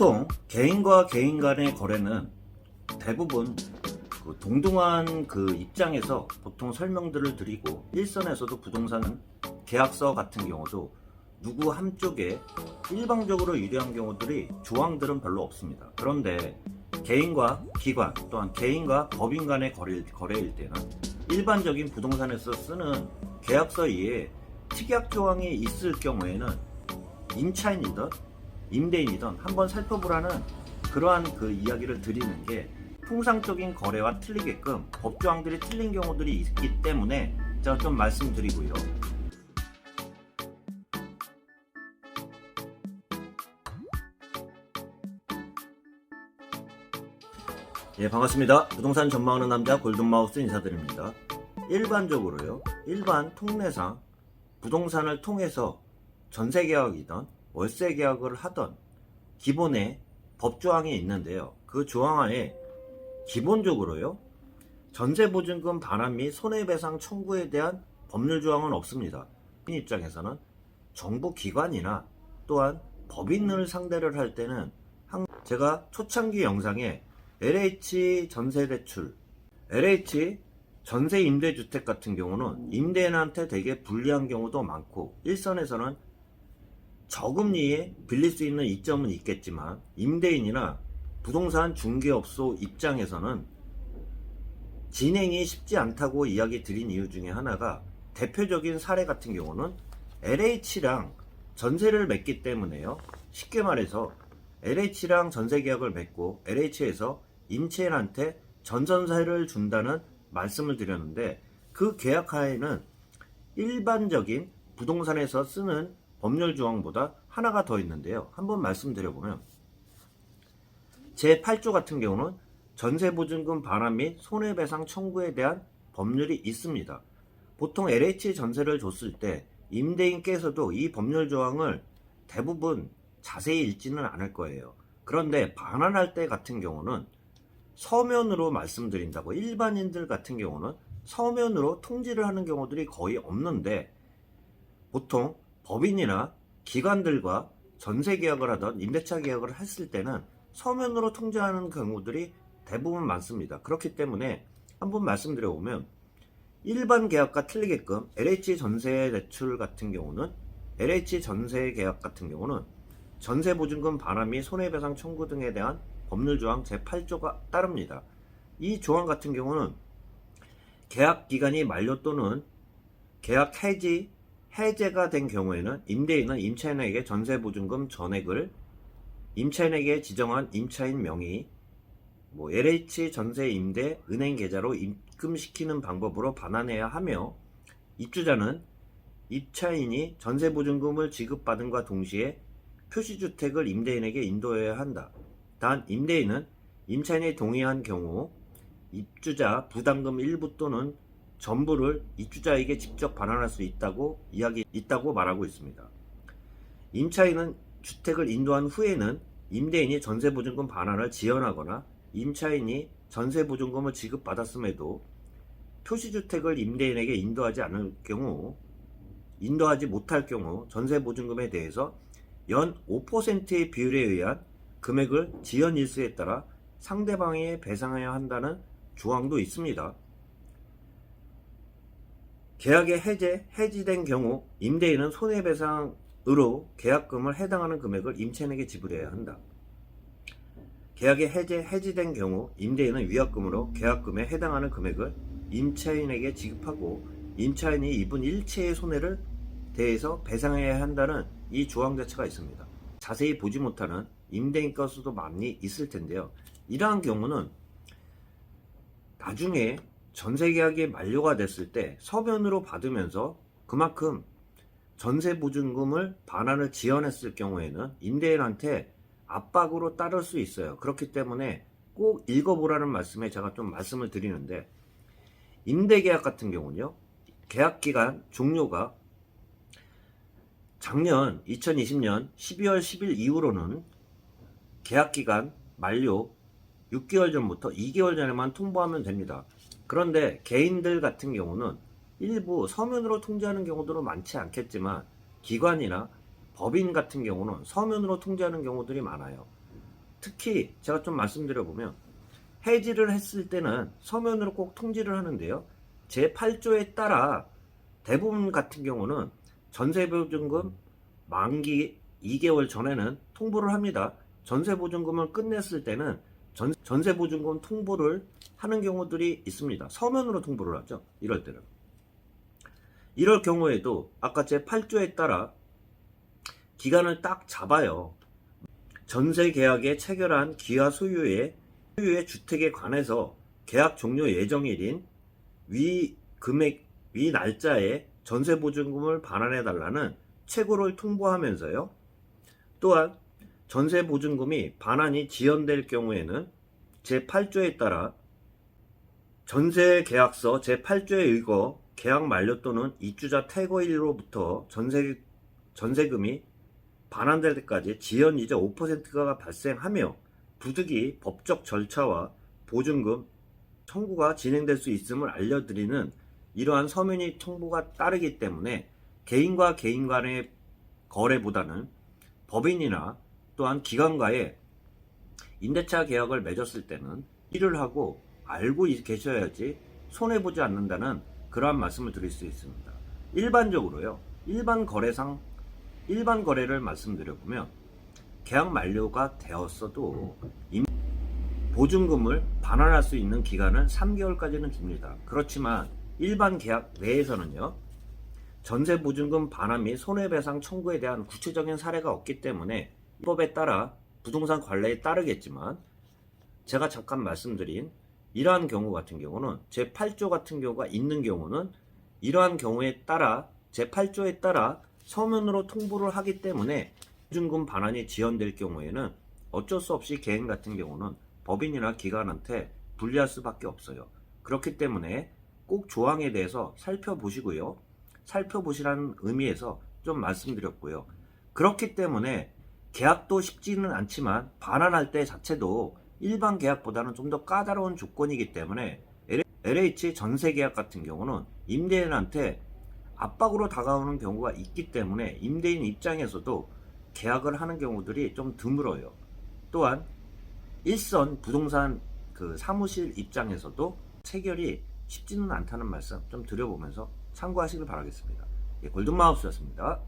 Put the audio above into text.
보통 개인과 개인 간의 거래는 대부분 동등한 입장에서 보통 설명들을 드리고, 일선에서도 부동산 계약서 같은 경우도 누구 한쪽에 일방적으로 유리한 경우들이 조항들은 별로 없습니다. 그런데 개인과 기관 또한 개인과 법인 간의 거래일 때는 일반적인 부동산에서 쓰는 계약서 이외에 특약 조항이 있을 경우에는 임차인이든 임대인이든 한번 살펴보라는 그러한 이야기를 드리는 게, 통상적인 거래와 틀리게끔 법조항들이 틀린 경우들이 있기 때문에 제가 좀 말씀드리고요. 예, 반갑습니다. 부동산 전망하는 남자 골든마우스 인사드립니다. 일반적으로요, 일반 통례상 부동산을 통해서 전세계약이든 월세계약을 하던 기본의 법조항이 있는데요. 그 조항 안에 기본적으로요, 전세보증금 반환 및 손해배상 청구에 대한 법률 조항은 없습니다. 이 입장에서는 정부 기관이나 또한 법인을 상대를 할 때는 제가 초창기 영상에 LH 전세대출, LH 전세임대주택 같은 경우는 임대인한테 되게 불리한 경우도 많고, 일선에서는 저금리에 빌릴 수 있는 이점은 있겠지만 임대인이나 부동산 중개업소 입장에서는 진행이 쉽지 않다고 이야기 드린 이유 중에 하나가, 대표적인 사례 같은 경우는 LH랑 전세를 맺기 때문에요. 쉽게 말해서 LH랑 전세 계약을 맺고 LH에서 임차인한테 전전세를 준다는 말씀을 드렸는데, 그 계약 하에는 일반적인 부동산에서 쓰는 법률 조항보다 하나가 더 있는데요. 한번 말씀드려보면, 제8조 같은 경우는 전세보증금 반환 및 손해배상 청구에 대한 법률이 있습니다. 보통 LH 전세를 줬을 때 임대인께서도 이 법률 조항을 대부분 자세히 읽지는 않을 거예요. 그런데 반환할 때 같은 경우는 서면으로 말씀드린다고, 일반인들 같은 경우는 서면으로 통지를 하는 경우들이 거의 없는데, 보통 법인이나 기관들과 전세 계약을 하던 임대차 계약을 했을 때는 서면으로 통지하는 경우들이 대부분 많습니다. 그렇기 때문에 한번 말씀드려보면, 일반 계약과 틀리게끔 LH 전세 대출 같은 경우는, LH 전세 계약 같은 경우는 전세보증금 반환 및 손해배상 청구 등에 대한 법률 조항 제8조가 따릅니다. 이 조항 같은 경우는 계약 기간이 만료 또는 계약 해제가 된 경우에는 임대인은 임차인에게 전세보증금 전액을 임차인에게 지정한 임차인 명의, LH 전세임대 은행 계좌로 입금시키는 방법으로 반환해야 하며, 입주자는 임차인이 전세보증금을 지급받음과 동시에 표시주택을 임대인에게 인도해야 한다. 단, 임대인은 임차인이 동의한 경우 입주자 부담금 일부 또는 전부를 입주자에게 직접 반환할 수 있다고 말하고 있습니다. 임차인은 주택을 인도한 후에는 임대인이 전세보증금 반환을 지연하거나, 임차인이 전세보증금을 지급받았음에도 표시주택을 임대인에게 인도하지 못할 경우 전세보증금에 대해서 연 5%의 비율에 의한 금액을 지연 일수에 따라 상대방에 배상해야 한다는 조항도 있습니다. 계약이 해지된 경우 임대인은 손해배상으로 계약금을 해당하는 금액을 임차인에게 지불해야 한다. 계약이 해지된 경우 임대인은 위약금으로 계약금에 해당하는 금액을 임차인에게 지급하고, 임차인이 입은 일체의 손해를 대해서 배상해야 한다는 이 조항 자체가 있습니다. 자세히 보지 못하는 임대인 건수도 많이 있을 텐데요. 이러한 경우는 나중에 전세계약이 만료가 됐을 때 서면으로 받으면서 그만큼 전세보증금을 반환을 지연했을 경우에는 임대인한테 압박으로 따를 수 있어요. 그렇기 때문에 꼭 읽어보라는 말씀에 제가 좀 말씀을 드리는데, 임대계약 같은 경우는요, 계약기간 종료가 작년 2020년 12월 10일 이후로는 계약기간 만료 6개월 전부터 2개월 전에만 통보하면 됩니다. 그런데 개인들 같은 경우는 일부 서면으로 통지하는 경우들은 많지 않겠지만, 기관이나 법인 같은 경우는 서면으로 통지하는 경우들이 많아요. 특히 제가 좀 말씀드려보면 해지를 했을 때는 서면으로 꼭 통지를 하는데요. 제8조에 따라 대부분 같은 경우는 전세보증금 만기 2개월 전에는 통보를 합니다. 전세보증금을 끝냈을 때는 전세보증금 통보를 하는 경우들이 있습니다. 서면으로 통보를 하죠. 이럴 때는. 이럴 경우에도 아까 제8조에 따라 기간을 딱 잡아요. 전세 계약에 체결한 기하 소유의 주택에 관해서 계약 종료 예정일인 위 금액, 위 날짜에 전세보증금을 반환해 달라는 채굴을 통보하면서요. 또한 전세보증금이 반환이 지연될 경우에는 제8조에 따라 전세계약서 제8조에 의거 계약 만료 또는 입주자 퇴거일로부터 전세금이 반환될 때까지 지연이자 5%가 발생하며 부득이 법적 절차와 보증금 청구가 진행될 수 있음을 알려드리는 이러한 서면이 통보가 따르기 때문에 개인과 개인 간의 거래보다는 법인이나 또한 기관과의 임대차 계약을 맺었을 때는 일을 하고 알고 계셔야지 손해보지 않는다는 그러한 말씀을 드릴 수 있습니다. 일반적으로요. 일반 거래를 말씀드려보면 계약 만료가 되었어도 보증금을 반환할 수 있는 기간은 3개월까지는 줍니다. 그렇지만 일반 계약 내에서는요. 전세보증금 반환 및 손해배상 청구에 대한 구체적인 사례가 없기 때문에 법에 따라 부동산 관례에 따르겠지만 제가 잠깐 말씀드린 이러한 경우 같은 경우는 제8조 같은 경우가 있는 경우는 이러한 경우에 따라 제8조에 따라 서면으로 통보를 하기 때문에 보증금 반환이 지연될 경우에는 어쩔 수 없이 개인 같은 경우는 법인이나 기관한테 불리할 수밖에 없어요. 그렇기 때문에 꼭 조항에 대해서 살펴보시고요. 살펴보시라는 의미에서 좀 말씀드렸고요. 그렇기 때문에 계약도 쉽지는 않지만 반환할 때 자체도 일반 계약보다는 좀 더 까다로운 조건이기 때문에 LH 전세 계약 같은 경우는 임대인한테 압박으로 다가오는 경우가 있기 때문에 임대인 입장에서도 계약을 하는 경우들이 좀 드물어요. 또한 일선 부동산 사무실 입장에서도 체결이 쉽지는 않다는 말씀 좀 드려보면서 참고하시길 바라겠습니다. 골든마우스였습니다.